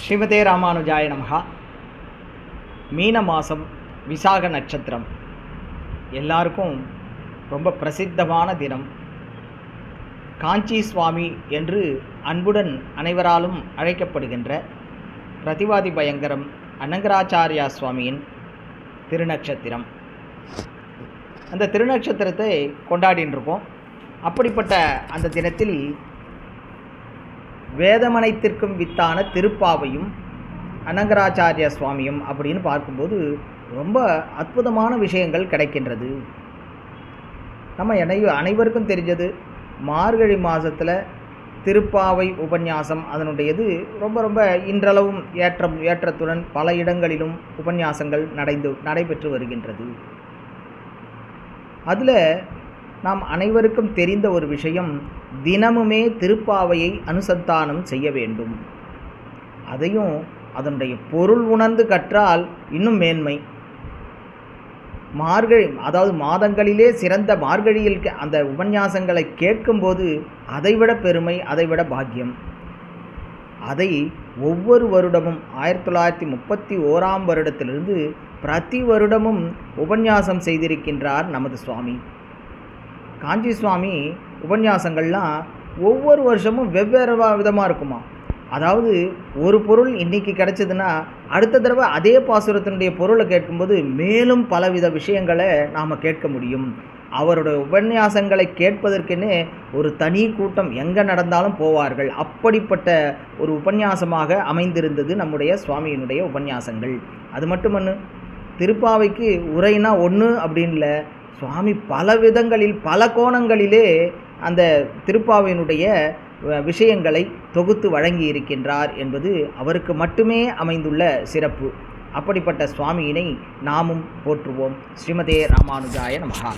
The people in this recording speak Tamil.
ஸ்ரீமதே ராமானுஜாய நமஹா. மீன மாதம் விசாக நட்சத்திரம் எல்லாருக்கும் ரொம்ப பிரசித்தமான தினம். காஞ்சி சுவாமி என்று அன்புடன் அனைவராலும் அழைக்கப்படுகின்ற பிரதிவாதி பயங்கரம் அனங்கராச்சாரியா சுவாமியின் திருநட்சத்திரம். அந்த திருநட்சத்திரத்தை கொண்டாடின்னு இருக்கோம். அப்படிப்பட்ட அந்த தினத்தில் வேதமனைத்திற்கும் வித்தான திருப்பாவையும் அனங்கராச்சாரிய சுவாமியும் அப்படின்னு பார்க்கும்போது ரொம்ப அற்புதமான விஷயங்கள் கிடைக்கின்றது. நம்ம அனைவருக்கும் தெரிஞ்சது, மார்கழி மாதத்தில் திருப்பாவை உபன்யாசம் அதனுடையது ரொம்ப ரொம்ப இன்றளவும் ஏற்றத்துடன் பல இடங்களிலும் உபன்யாசங்கள் நடைபெற்று வருகின்றது. அதில் நாம் அனைவருக்கும் தெரிந்த ஒரு விஷயம், தினமுமே திருப்பாவையை அனுசந்தானம் செய்ய வேண்டும். அதையும் அதனுடைய பொருள் உணர்ந்து கற்றால் இன்னும் மேன்மை. மார்கழி, அதாவது மாதங்களிலே சிறந்த மார்கழியில் அந்த உபன்யாசங்களை கேட்கும்போது அதைவிட பெருமை, அதைவிட பாக்கியம். அதை ஒவ்வொரு வருடமும் 1931 வருடத்திலிருந்து பிரதி வருடமும் உபன்யாசம் செய்திருக்கின்றார் நமது சுவாமி. காஞ்சி சுவாமி உபன்யாசங்கள்லாம் ஒவ்வொரு வருஷமும் வெவ்வேறு விதமாக இருக்குமா. அதாவது ஒரு பொருள் இன்றைக்கி கிடச்சிதுன்னா அடுத்த தடவை அதே பாசுரத்தினுடைய பொருளை கேட்கும்போது மேலும் பலவித விஷயங்களை நாம் கேட்க முடியும். அவருடைய உபன்யாசங்களை கேட்பதற்கென்னே ஒரு தனி கூட்டம் எங்கே நடந்தாலும் போவார்கள். அப்படிப்பட்ட ஒரு உபன்யாசமாக அமைந்திருந்தது நம்முடைய சுவாமியினுடைய உபன்யாசங்கள். அது மட்டுமன்னு திருப்பாவைக்கு உரைனா ஒன்று அப்படின்ல, சுவாமி பல விதங்களில் பல கோணங்களிலே அந்த திருப்பாவையினுடைய விஷயங்களை தொகுத்து வழங்கி இருக்கின்றார் என்பது அவருக்கு மட்டுமே அமைந்துள்ள சிறப்பு. அப்படிப்பட்ட சுவாமியினை நாமும் போற்றுவோம். ஸ்ரீமதே ராமானுஜாய நமஹா.